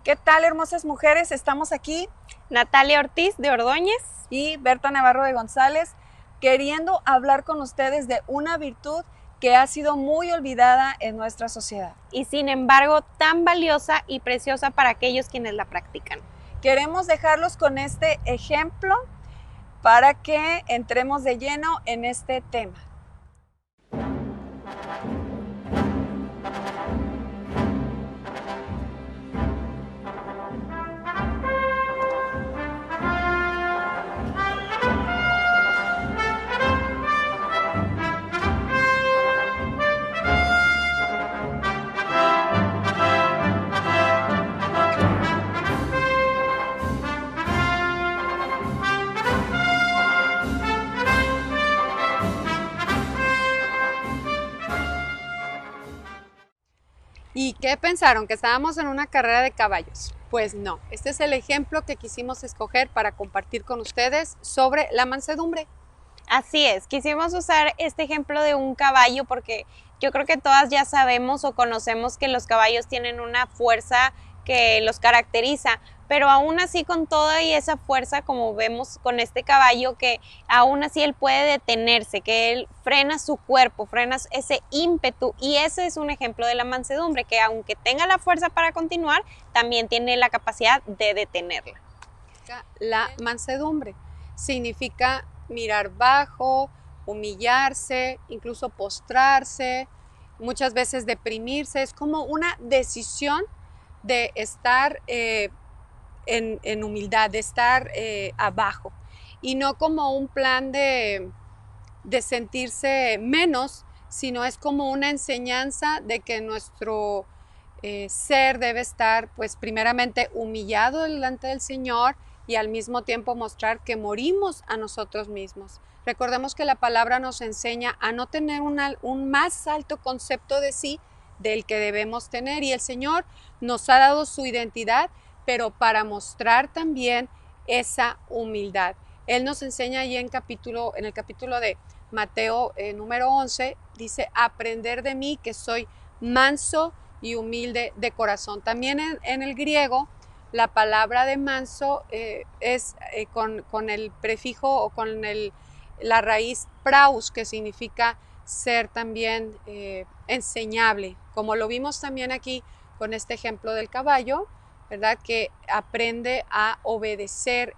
¿Qué tal, hermosas mujeres? Estamos aquí, Natalia Ortiz de Ordóñez. y Berta Navarro de González, queriendo hablar con ustedes de una virtud que ha sido muy olvidada en nuestra sociedad. Y sin embargo tan valiosa y preciosa para aquellos quienes la practican. Queremos dejarlos con este ejemplo para que entremos de lleno en este tema. ¿Y qué pensaron? ¿Que estábamos en una carrera de caballos? Pues no, este es el ejemplo que quisimos escoger para compartir con ustedes sobre la mansedumbre. Así es, quisimos usar este ejemplo de un caballo porque yo creo que todas ya sabemos o conocemos que los caballos tienen una fuerza que los caracteriza, pero aún así con toda y esa fuerza, como vemos con este caballo, que aún así él puede detenerse, que él frena su cuerpo, frena ese ímpetu, y ese es un ejemplo de la mansedumbre, que aunque tenga la fuerza para continuar, también tiene la capacidad de detenerla. La mansedumbre significa mirar bajo, humillarse, incluso postrarse, muchas veces deprimirse. Es como una decisión de estar en humildad, de estar abajo, y no como un plan de sentirse menos, sino es como una enseñanza de que nuestro ser debe estar, pues, primeramente humillado delante del Señor, y al mismo tiempo mostrar que morimos a nosotros mismos. Recordemos que la palabra nos enseña a no tener un más alto concepto de sí del que debemos tener, y el Señor nos ha dado su identidad, pero para mostrar también esa humildad. Él nos enseña allí en el capítulo de Mateo número 11, dice: aprender de mí, que soy manso y humilde de corazón. También en el griego, la palabra de manso es con el prefijo o con la raíz praus, que significa ser también enseñable, como lo vimos también aquí con este ejemplo del caballo, ¿verdad? Que aprende a obedecer,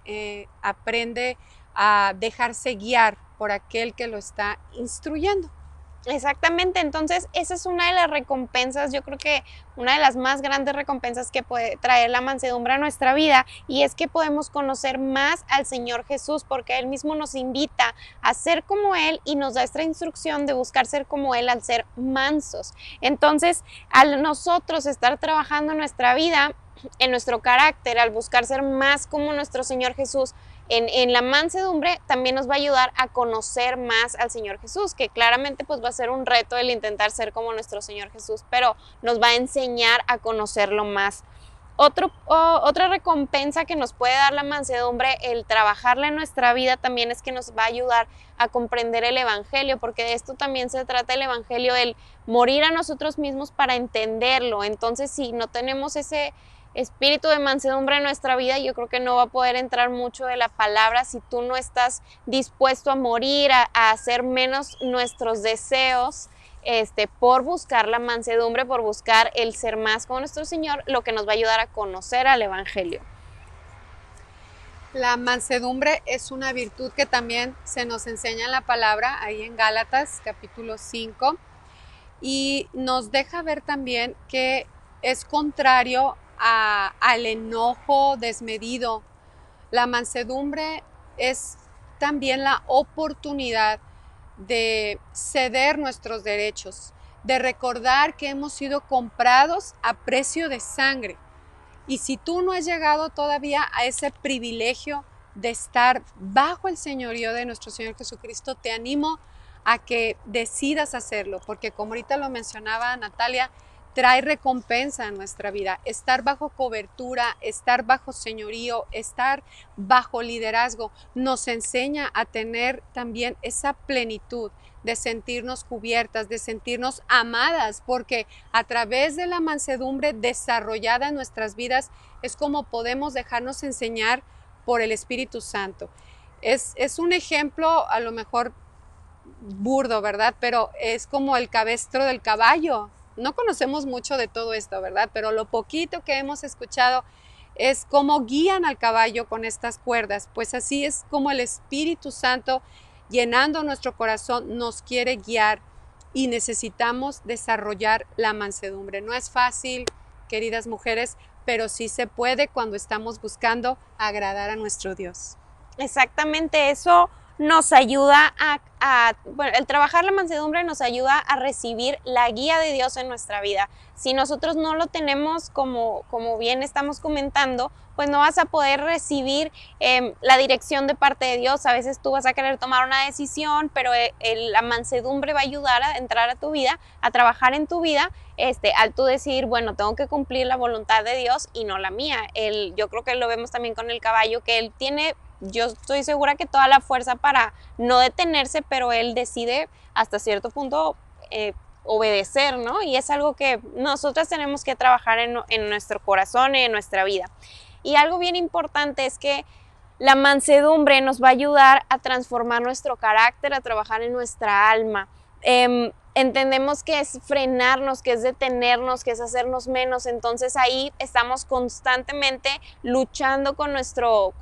aprende a dejarse guiar por aquel que lo está instruyendo. Exactamente, entonces esa es una de las recompensas, yo creo que una de las más grandes recompensas que puede traer la mansedumbre a nuestra vida, y es que podemos conocer más al Señor Jesús, porque Él mismo nos invita a ser como Él y nos da esta instrucción de buscar ser como Él al ser mansos. Entonces, al nosotros estar trabajando en nuestra vida, en nuestro carácter, al buscar ser más como nuestro Señor Jesús, en la mansedumbre también nos va a ayudar a conocer más al Señor Jesús, que claramente pues va a ser un reto el intentar ser como nuestro Señor Jesús, pero nos va a enseñar a conocerlo más. Otra recompensa que nos puede dar la mansedumbre, el trabajarla en nuestra vida, también es que nos va a ayudar a comprender el Evangelio, porque de esto también se trata el Evangelio, el morir a nosotros mismos para entenderlo. Entonces, si no tenemos ese espíritu de mansedumbre en nuestra vida, yo creo que no va a poder entrar mucho de la palabra si tú no estás dispuesto a morir, a hacer menos nuestros deseos, por buscar la mansedumbre, por buscar el ser más como nuestro Señor, lo que nos va a ayudar a conocer al Evangelio. La mansedumbre es una virtud que también se nos enseña en la palabra, ahí en Gálatas capítulo 5, y nos deja ver también que es contrario al enojo desmedido. La mansedumbre es también la oportunidad de ceder nuestros derechos, de recordar que hemos sido comprados a precio de sangre. Y si tú no has llegado todavía a ese privilegio de estar bajo el señorío de nuestro Señor Jesucristo, te animo a que decidas hacerlo, porque como ahorita lo mencionaba Natalia, trae recompensa a nuestra vida. Estar bajo cobertura, estar bajo señorío, estar bajo liderazgo, nos enseña a tener también esa plenitud de sentirnos cubiertas, de sentirnos amadas, porque a través de la mansedumbre desarrollada en nuestras vidas es como podemos dejarnos enseñar por el Espíritu Santo. Es un ejemplo a lo mejor burdo, ¿verdad? Pero es como el cabestro del caballo. No conocemos mucho de todo esto, ¿verdad? Pero lo poquito que hemos escuchado es cómo guían al caballo con estas cuerdas. Pues así es como el Espíritu Santo, llenando nuestro corazón, nos quiere guiar y necesitamos desarrollar la mansedumbre. No es fácil, queridas mujeres, pero sí se puede cuando estamos buscando agradar a nuestro Dios. Exactamente, eso nos ayuda bueno, el trabajar la mansedumbre nos ayuda a recibir la guía de Dios en nuestra vida. Si nosotros no lo tenemos, como bien estamos comentando, pues no vas a poder recibir la dirección de parte de Dios. A veces tú vas a querer tomar una decisión, pero la mansedumbre va a ayudar a entrar a tu vida, a trabajar en tu vida, al tú decidir, bueno, tengo que cumplir la voluntad de Dios y no la mía. Yo creo que lo vemos también con el caballo, que él tiene, yo estoy segura que toda la fuerza para no detenerse, pero él decide hasta cierto punto obedecer, ¿no? Y es algo que nosotras tenemos que trabajar en nuestro corazón y en nuestra vida. Y algo bien importante es que la mansedumbre nos va a ayudar a transformar nuestro carácter, a trabajar en nuestra alma. Entendemos que es frenarnos, que es detenernos, que es hacernos menos. Entonces ahí estamos constantemente luchando con nuestro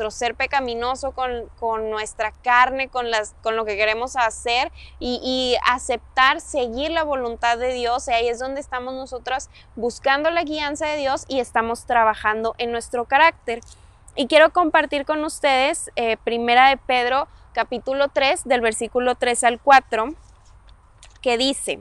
ser pecaminoso, con nuestra carne, con lo que queremos hacer y aceptar, seguir la voluntad de Dios. Y ahí es donde estamos nosotras buscando la guianza de Dios y estamos trabajando en nuestro carácter. Y quiero compartir con ustedes Primera de Pedro, capítulo 3, del versículo 3 al 4, que dice: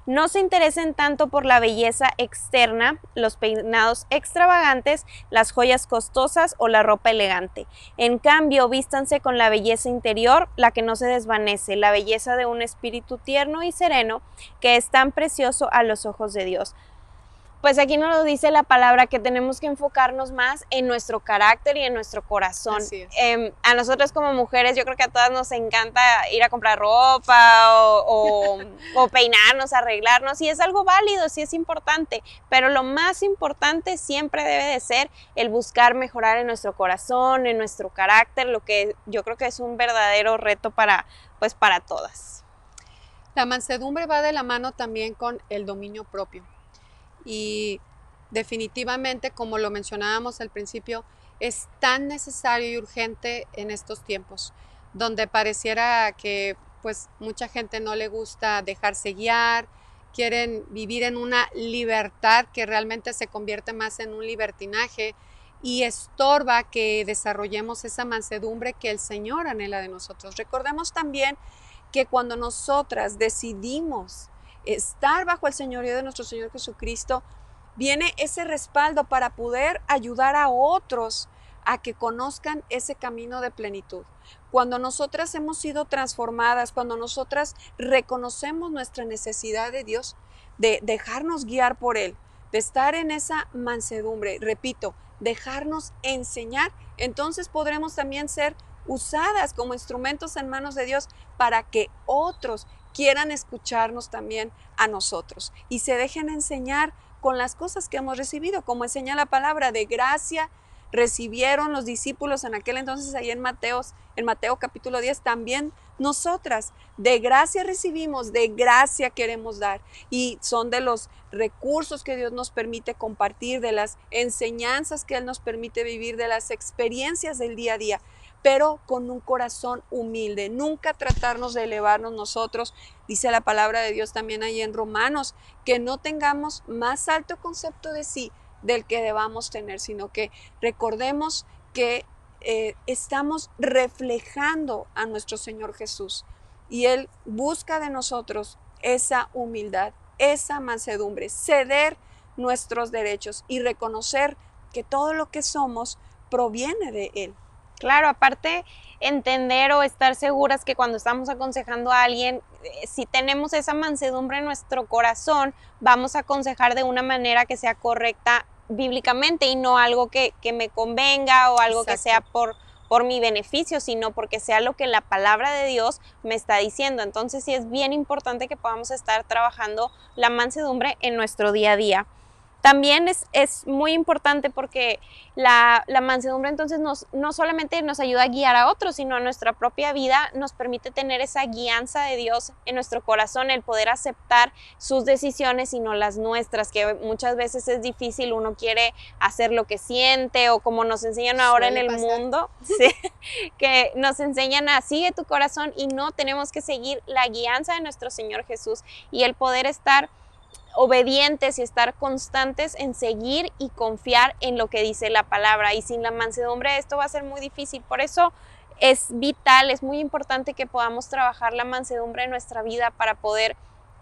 no se interesen tanto por la belleza externa, los peinados extravagantes, las joyas costosas o la ropa elegante. En cambio, vístanse con la belleza interior, la que no se desvanece, la belleza de un espíritu tierno y sereno, que es tan precioso a los ojos de Dios. Pues aquí nos lo dice la palabra, que tenemos que enfocarnos más en nuestro carácter y en nuestro corazón. A nosotras como mujeres, yo creo que a todas nos encanta ir a comprar ropa o peinarnos, arreglarnos, y es algo válido, sí es importante, pero lo más importante siempre debe de ser el buscar mejorar en nuestro corazón, en nuestro carácter, lo que yo creo que es un verdadero reto para todas. La mansedumbre va de la mano también con el dominio propio. Y definitivamente, como lo mencionábamos al principio, es tan necesario y urgente en estos tiempos, donde pareciera que pues mucha gente no le gusta dejarse guiar, quieren vivir en una libertad que realmente se convierte más en un libertinaje y estorba que desarrollemos esa mansedumbre que el Señor anhela de nosotros. Recordemos también que cuando nosotras decidimos estar bajo el señorío de nuestro Señor Jesucristo, viene ese respaldo para poder ayudar a otros a que conozcan ese camino de plenitud. Cuando nosotras hemos sido transformadas, cuando nosotras reconocemos nuestra necesidad de Dios, de dejarnos guiar por Él, de estar en esa mansedumbre, repito, dejarnos enseñar, entonces podremos también ser usadas como instrumentos en manos de Dios para que otros quieran escucharnos también a nosotros y se dejen enseñar con las cosas que hemos recibido, como enseña la palabra. De gracia recibieron los discípulos en aquel entonces, ahí en Mateo capítulo 10, también nosotras de gracia recibimos, de gracia queremos dar, y son de los recursos que Dios nos permite compartir, de las enseñanzas que Él nos permite vivir, de las experiencias del día a día, pero con un corazón humilde, nunca tratarnos de elevarnos nosotros. Dice la palabra de Dios también ahí en Romanos, que no tengamos más alto concepto de sí del que debamos tener, sino que recordemos que estamos reflejando a nuestro Señor Jesús y Él busca de nosotros esa humildad, esa mansedumbre, ceder nuestros derechos y reconocer que todo lo que somos proviene de Él. Claro, aparte entender o estar seguras que cuando estamos aconsejando a alguien si tenemos esa mansedumbre en nuestro corazón, vamos a aconsejar de una manera que sea correcta bíblicamente y no algo que me convenga o algo que sea por mi beneficio, sino porque sea lo que la palabra de Dios me está diciendo. Entonces sí es bien importante que podamos estar trabajando la mansedumbre en nuestro día a día. También es muy importante porque la mansedumbre entonces no solamente nos ayuda a guiar a otros, sino a nuestra propia vida nos permite tener esa guianza de Dios en nuestro corazón, el poder aceptar sus decisiones y no las nuestras, que muchas veces es difícil, uno quiere hacer lo que siente o como nos enseñan ahora en el mundo, ¿sí? Que nos enseñan a sigue tu corazón y no, tenemos que seguir la guianza de nuestro Señor Jesús y el poder estar obedientes y estar constantes en seguir y confiar en lo que dice la palabra. Y sin la mansedumbre esto va a ser muy difícil. Por eso es vital, es muy importante que podamos trabajar la mansedumbre en nuestra vida para poder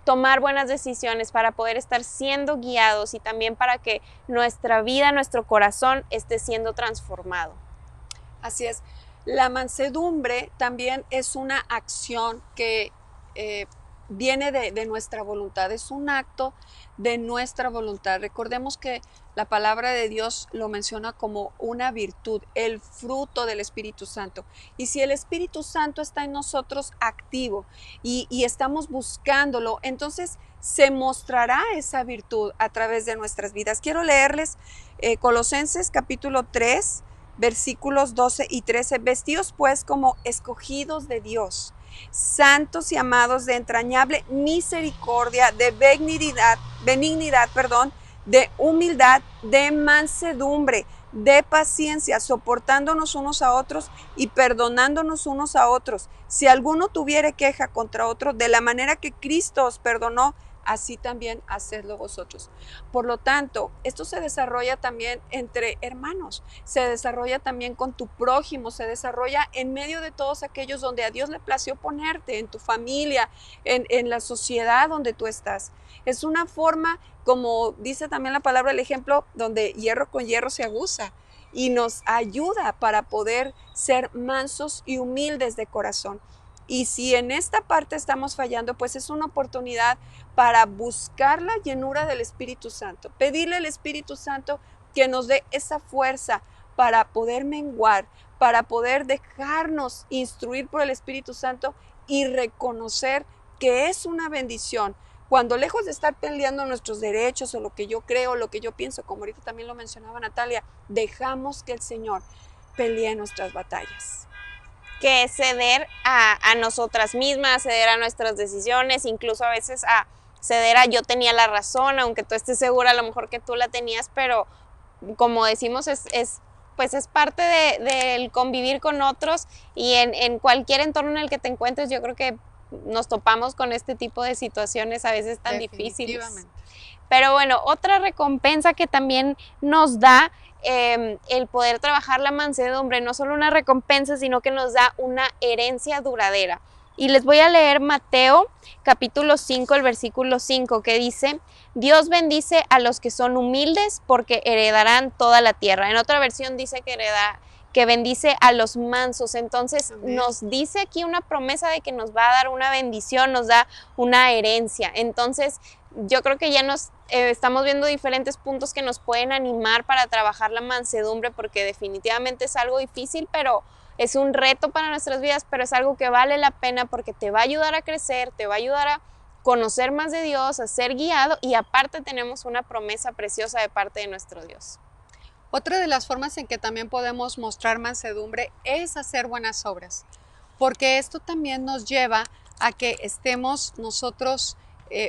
tomar buenas decisiones, para poder estar siendo guiados y también para que nuestra vida, nuestro corazón esté siendo transformado. Así es. La mansedumbre también es una acción que viene de nuestra voluntad, es un acto de nuestra voluntad. Recordemos que la palabra de Dios lo menciona como una virtud, el fruto del Espíritu Santo. Y si el Espíritu Santo está en nosotros activo y estamos buscándolo, entonces se mostrará esa virtud a través de nuestras vidas. Quiero leerles Colosenses capítulo 3, versículos 12 y 13. Vestidos pues como escogidos de Dios, santos y amados, de entrañable misericordia, de benignidad, de humildad, de mansedumbre, de paciencia, soportándonos unos a otros y perdonándonos unos a otros. Si alguno tuviere queja contra otro, de la manera que Cristo os perdonó, así también hacedlo vosotros. Por lo tanto, esto se desarrolla también entre hermanos, se desarrolla también con tu prójimo, se desarrolla en medio de todos aquellos donde a Dios le plació ponerte, en tu familia, en la sociedad donde tú estás. Es una forma, como dice también la palabra, el ejemplo, donde hierro con hierro se aguza y nos ayuda para poder ser mansos y humildes de corazón. Y si en esta parte estamos fallando, pues es una oportunidad para buscar la llenura del Espíritu Santo, pedirle al Espíritu Santo que nos dé esa fuerza para poder menguar, para poder dejarnos instruir por el Espíritu Santo y reconocer que es una bendición. Cuando lejos de estar peleando nuestros derechos o lo que yo creo, lo que yo pienso, como ahorita también lo mencionaba Natalia, dejamos que el Señor pelee nuestras batallas. Que ceder a nosotras mismas, ceder a nuestras decisiones, incluso a veces a ceder a yo tenía la razón, aunque tú estés segura a lo mejor que tú la tenías, pero como decimos pues es parte del convivir con otros y en cualquier entorno en el que te encuentres yo creo que nos topamos con este tipo de situaciones a veces tan difíciles. Pero bueno, otra recompensa que también nos da el poder trabajar la mansedumbre, no solo una recompensa, sino que nos da una herencia duradera. Y les voy a leer Mateo capítulo 5, el versículo 5, que dice: Dios bendice a los que son humildes porque heredarán toda la tierra. En otra versión dice que bendice a los mansos. Entonces nos dice aquí una promesa de que nos va a dar una bendición, nos da una herencia. Entonces yo creo que ya nos estamos viendo diferentes puntos que nos pueden animar para trabajar la mansedumbre, porque definitivamente es algo difícil, pero es un reto para nuestras vidas, pero es algo que vale la pena porque te va a ayudar a crecer, te va a ayudar a conocer más de Dios, a ser guiado, y aparte tenemos una promesa preciosa de parte de nuestro Dios. Otra de las formas en que también podemos mostrar mansedumbre es hacer buenas obras, porque esto también nos lleva a que estemos nosotros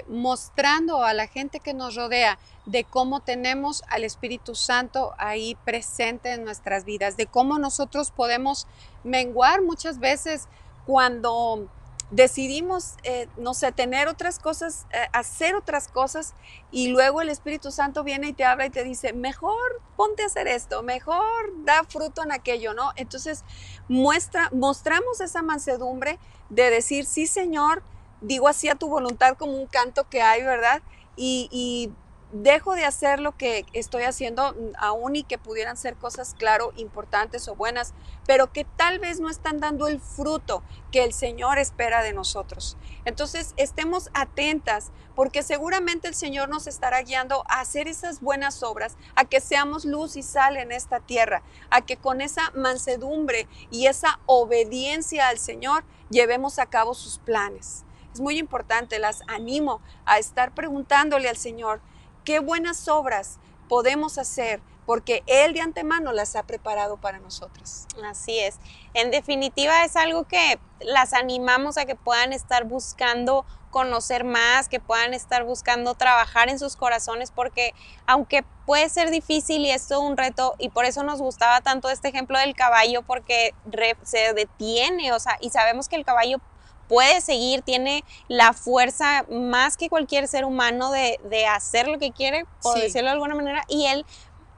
mostrando a la gente que nos rodea de cómo tenemos al Espíritu Santo ahí presente en nuestras vidas, de cómo nosotros podemos menguar muchas veces cuando decidimos, no sé, tener otras cosas, hacer otras cosas, y luego el Espíritu Santo viene y te habla y te dice, mejor ponte a hacer esto, mejor da fruto en aquello, ¿no? Entonces mostramos esa mansedumbre de decir, sí, Señor, digo así a tu voluntad, como un canto que hay, ¿verdad? Y dejo de hacer lo que estoy haciendo, aún y que pudieran ser cosas, claro, importantes o buenas, pero que tal vez no están dando el fruto que el Señor espera de nosotros. Entonces, estemos atentas, porque seguramente el Señor nos estará guiando a hacer esas buenas obras, a que seamos luz y sal en esta tierra, a que con esa mansedumbre y esa obediencia al Señor llevemos a cabo sus planes. Es muy importante, las animo a estar preguntándole al Señor, ¿qué buenas obras podemos hacer? Porque Él de antemano las ha preparado para nosotros. Así es. En definitiva, es algo que las animamos a que puedan estar buscando conocer más, que puedan estar buscando trabajar en sus corazones, porque aunque puede ser difícil y es todo un reto, y por eso nos gustaba tanto este ejemplo del caballo, porque se detiene, o sea, y sabemos que el caballo puede seguir, tiene la fuerza más que cualquier ser humano de hacer lo que quiere, por decirlo de alguna manera, y él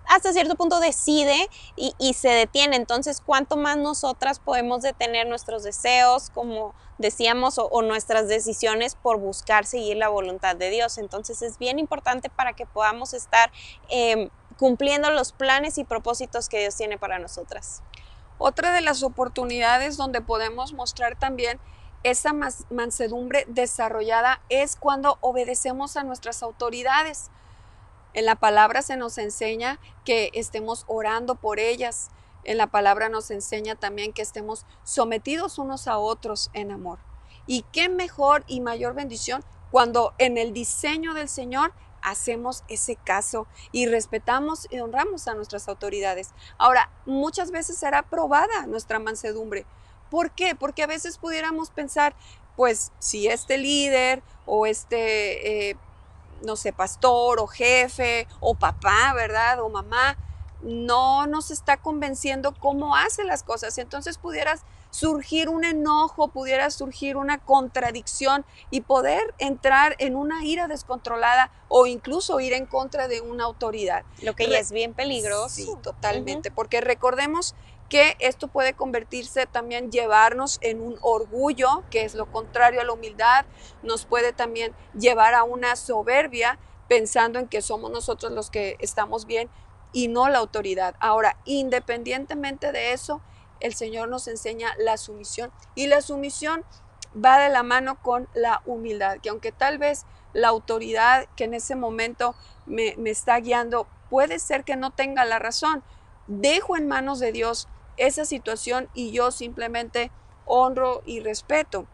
hasta cierto punto decide y se detiene. Entonces, ¿cuánto más nosotras podemos detener nuestros deseos, como decíamos, o nuestras decisiones por buscar seguir la voluntad de Dios? Entonces, es bien importante para que podamos estar cumpliendo los planes y propósitos que Dios tiene para nosotras. Otra de las oportunidades donde podemos mostrar también esa mansedumbre desarrollada es cuando obedecemos a nuestras autoridades. En la palabra se nos enseña que estemos orando por ellas. En la palabra nos enseña también que estemos sometidos unos a otros en amor. Y qué mejor y mayor bendición cuando en el diseño del Señor hacemos ese caso y respetamos y honramos a nuestras autoridades. Ahora, muchas veces será probada nuestra mansedumbre. ¿Por qué? Porque a veces pudiéramos pensar, pues si este líder o no sé, pastor o jefe o papá, ¿verdad? O mamá, no nos está convenciendo cómo hace las cosas. Entonces pudiera surgir un enojo, pudiera surgir una contradicción y poder entrar en una ira descontrolada o incluso ir en contra de una autoridad. Lo que ya es bien peligroso. Sí, totalmente, porque recordemos que esto puede convertirse también, llevarnos en un orgullo, que es lo contrario a la humildad, nos puede también llevar a una soberbia, pensando en que somos nosotros los que estamos bien y no la autoridad. Ahora, independientemente de eso, el Señor nos enseña la sumisión, y la sumisión va de la mano con la humildad, que aunque tal vez la autoridad que en ese momento me está guiando puede ser que no tenga la razón, dejo en manos de Dios esa situación y yo simplemente honro y respeto,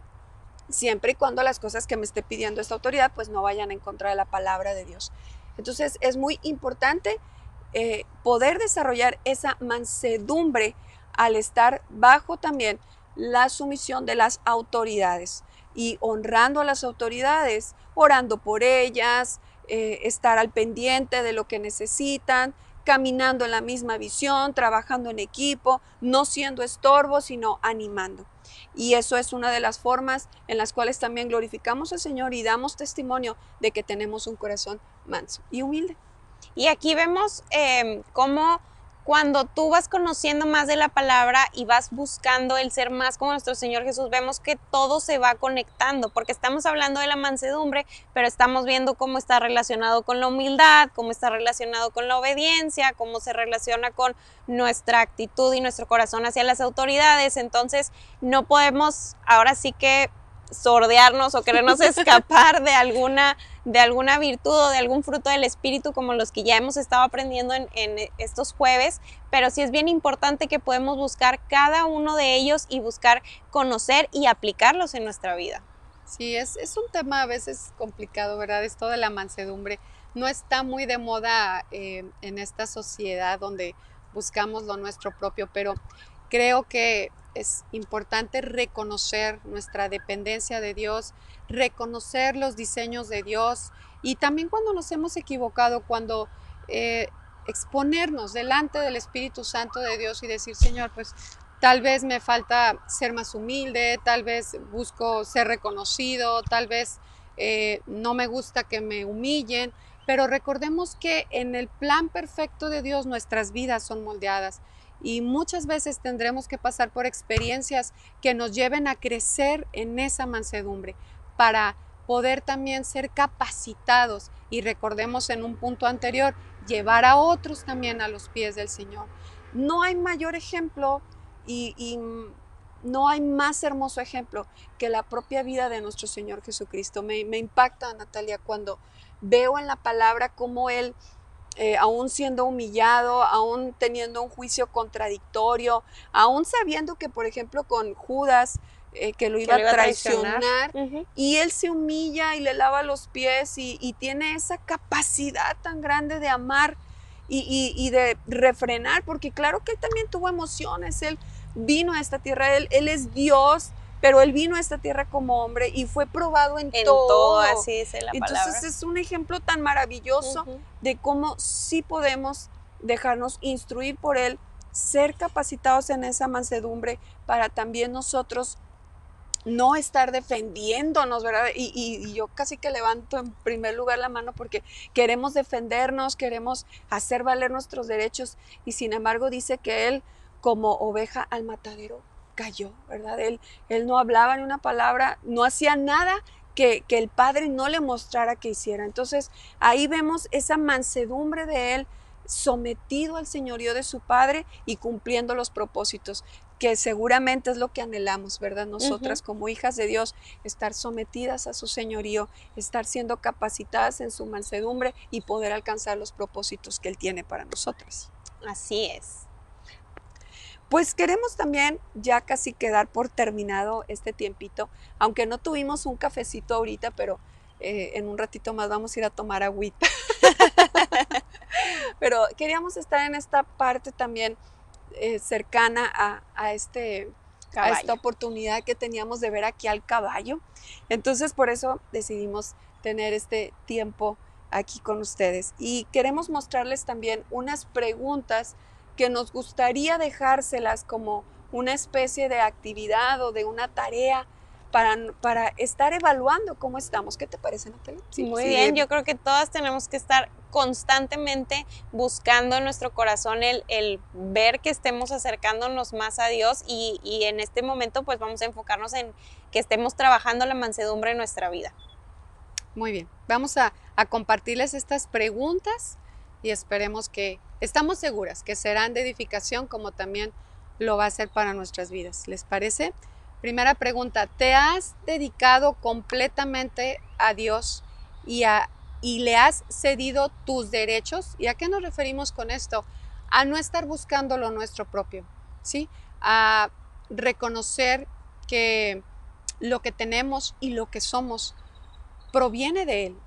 siempre y cuando las cosas que me esté pidiendo esta autoridad pues no vayan en contra de la palabra de Dios. Entonces es muy importante poder desarrollar esa mansedumbre al estar bajo también la sumisión de las autoridades y honrando a las autoridades, orando por ellas, estar al pendiente de lo que necesitan, caminando en la misma visión, trabajando en equipo, no siendo estorbo, sino animando. Y eso es una de las formas en las cuales también glorificamos al Señor y damos testimonio de que tenemos un corazón manso y humilde. Y aquí vemos cómo cuando tú vas conociendo más de la palabra y vas buscando el ser más como nuestro Señor Jesús, vemos que todo se va conectando, porque estamos hablando de la mansedumbre, pero estamos viendo cómo está relacionado con la humildad, cómo está relacionado con la obediencia, cómo se relaciona con nuestra actitud y nuestro corazón hacia las autoridades. Entonces no podemos ahora sí que sordearnos o querernos escapar de alguna virtud o de algún fruto del Espíritu, como los que ya hemos estado aprendiendo en estos jueves, pero sí es bien importante que podemos buscar cada uno de ellos y buscar conocer y aplicarlos en nuestra vida. Sí, es un tema a veces complicado, ¿verdad? Esto de la mansedumbre no está muy de moda en esta sociedad donde buscamos lo nuestro propio, pero creo que es importante reconocer nuestra dependencia de Dios, reconocer los diseños de Dios y también cuando nos hemos equivocado, cuando exponernos delante del Espíritu Santo de Dios y decir, Señor, pues tal vez me falta ser más humilde, tal vez busco ser reconocido, tal vez no me gusta que me humillen, pero recordemos que en el plan perfecto de Dios nuestras vidas son moldeadas. Y muchas veces tendremos que pasar por experiencias que nos lleven a crecer en esa mansedumbre para poder también ser capacitados y recordemos en un punto anterior, llevar a otros también a los pies del Señor. No hay mayor ejemplo y no hay más hermoso ejemplo que la propia vida de nuestro Señor Jesucristo. Me impacta, Natalia, cuando veo en la palabra cómo Él, aún siendo humillado, aún teniendo un juicio contradictorio, aún sabiendo que, por ejemplo, con Judas, que lo iba a traicionar, y Él se humilla y le lava los pies y tiene esa capacidad tan grande de amar y de refrenar, porque claro que Él también tuvo emociones. Él vino a esta tierra, él es Dios, pero Él vino a esta tierra como hombre y fue probado en todo. Así dice la palabra. Entonces es un ejemplo tan maravilloso de cómo sí podemos dejarnos instruir por Él, ser capacitados en esa mansedumbre para también nosotros no estar defendiéndonos, ¿verdad? Y yo casi que levanto en primer lugar la mano porque queremos defendernos, queremos hacer valer nuestros derechos y sin embargo dice que Él como oveja al matadero cayó, ¿verdad? Él no hablaba ni una palabra, no hacía nada que el Padre no le mostrara que hiciera. Entonces ahí vemos esa mansedumbre de Él, sometido al señorío de su Padre y cumpliendo los propósitos, que seguramente es lo que anhelamos, ¿verdad? Nosotras como hijas de Dios, estar sometidas a su señorío, estar siendo capacitadas en su mansedumbre y poder alcanzar los propósitos que Él tiene para nosotras. Así es. Pues queremos también ya casi quedar por terminado este tiempito, aunque no tuvimos un cafecito ahorita, pero en un ratito más vamos a ir a tomar agüita. Pero queríamos estar en esta parte también cercana a esta oportunidad que teníamos de ver aquí al caballo. Entonces por eso decidimos tener este tiempo aquí con ustedes y queremos mostrarles también unas preguntas que nos gustaría dejárselas como una especie de actividad o de una tarea para estar evaluando cómo estamos. ¿Qué te parece, Natalia? Sí, muy bien, yo creo que todas tenemos que estar constantemente buscando en nuestro corazón el ver que estemos acercándonos más a Dios y en este momento pues vamos a enfocarnos en que estemos trabajando la mansedumbre en nuestra vida. Muy bien, vamos a compartirles estas preguntas y esperemos que, estamos seguras que serán de edificación como también lo va a ser para nuestras vidas. ¿Les parece? Primera pregunta, ¿te has dedicado completamente a Dios y le has cedido tus derechos? ¿Y a qué nos referimos con esto? A no estar buscando lo nuestro propio, ¿sí? A reconocer que lo que tenemos y lo que somos proviene de Él.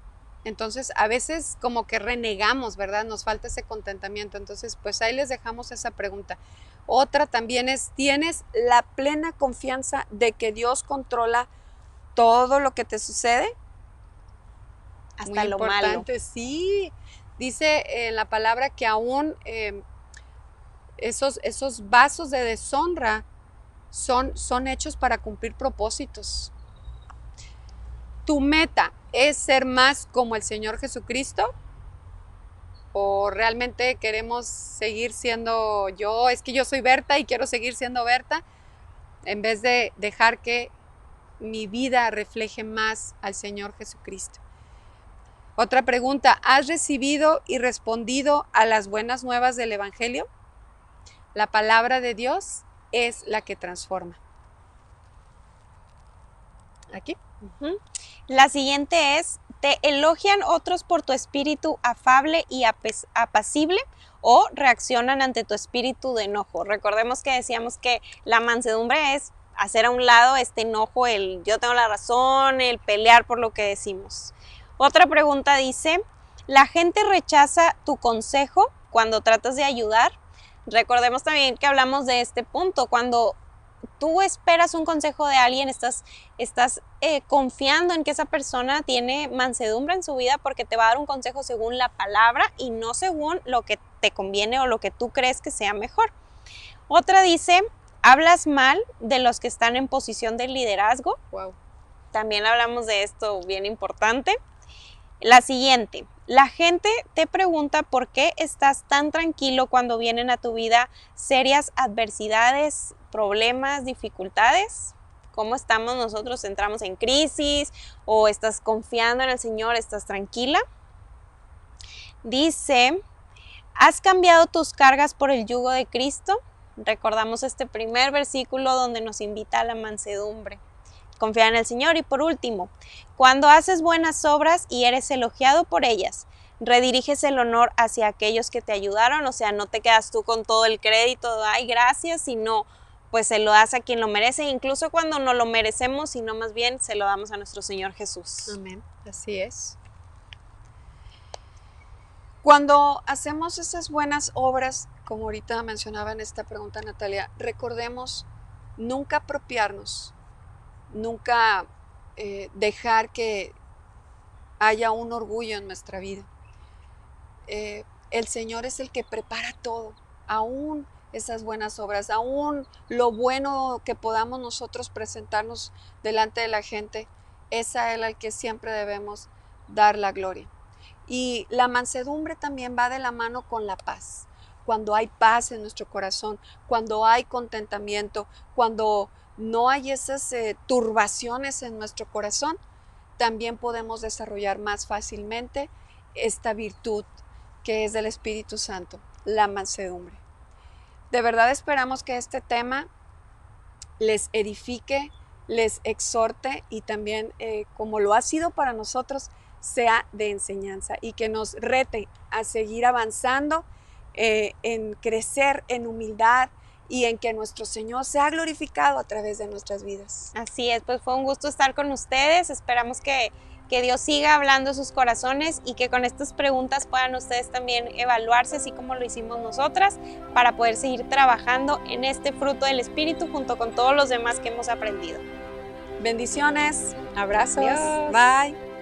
Entonces a veces como que renegamos, ¿verdad? Nos falta ese contentamiento. Entonces pues ahí les dejamos esa pregunta. Otra también es, ¿tienes la plena confianza de que Dios controla todo lo que te sucede? Hasta lo malo. Sí, dice en la palabra que aún esos vasos de deshonra son hechos para cumplir propósitos. ¿Tu meta es ser más como el Señor Jesucristo? ¿O realmente queremos seguir siendo yo? Es que yo soy Berta y quiero seguir siendo Berta, en vez de dejar que mi vida refleje más al Señor Jesucristo. Otra pregunta, ¿has recibido y respondido a las buenas nuevas del Evangelio? La palabra de Dios es la que transforma. Aquí. La siguiente es, ¿te elogian otros por tu espíritu afable y apacible o reaccionan ante tu espíritu de enojo? Recordemos que decíamos que la mansedumbre es hacer a un lado este enojo, el yo tengo la razón, el pelear por lo que decimos. Otra pregunta dice, ¿la gente rechaza tu consejo cuando tratas de ayudar? Recordemos también que hablamos de este punto, cuando tú esperas un consejo de alguien, estás confiando en que esa persona tiene mansedumbre en su vida porque te va a dar un consejo según la palabra y no según lo que te conviene o lo que tú crees que sea mejor. Otra dice, ¿hablas mal de los que están en posición de liderazgo? Wow. También hablamos de esto, bien importante. La siguiente, la gente te pregunta por qué estás tan tranquilo cuando vienen a tu vida serias adversidades, problemas, dificultades. ¿Cómo estamos nosotros? ¿Entramos en crisis o estás confiando en el Señor? ¿Estás tranquila? Dice, ¿has cambiado tus cargas por el yugo de Cristo? Recordamos este primer versículo donde nos invita a la mansedumbre. Confiar en el Señor. Y por último, cuando haces buenas obras y eres elogiado por ellas, rediriges el honor hacia aquellos que te ayudaron, o sea, no te quedas tú con todo el crédito, ay, gracias, sino pues se lo das a quien lo merece, incluso cuando no lo merecemos, sino más bien se lo damos a nuestro Señor Jesús. Amén, así es. Cuando hacemos esas buenas obras, como ahorita mencionaba en esta pregunta Natalia, recordemos nunca apropiarnos, nunca dejar que haya un orgullo en nuestra vida. El Señor es el que prepara todo, aún esas buenas obras, aún lo bueno que podamos nosotros presentarnos delante de la gente, es a Él al que siempre debemos dar la gloria. Y la mansedumbre también va de la mano con la paz. Cuando hay paz en nuestro corazón, cuando hay contentamiento, cuando no hay esas turbaciones en nuestro corazón, también podemos desarrollar más fácilmente esta virtud que es del Espíritu Santo, la mansedumbre. De verdad esperamos que este tema les edifique, les exhorte y también, como lo ha sido para nosotros, sea de enseñanza y que nos rete a seguir avanzando, en crecer en humildad y en que nuestro Señor sea glorificado a través de nuestras vidas. Así es, pues fue un gusto estar con ustedes. Esperamos que Dios siga hablando a sus corazones y que con estas preguntas puedan ustedes también evaluarse, así como lo hicimos nosotras, para poder seguir trabajando en este fruto del Espíritu junto con todos los demás que hemos aprendido. Bendiciones, abrazos, Adiós. bye.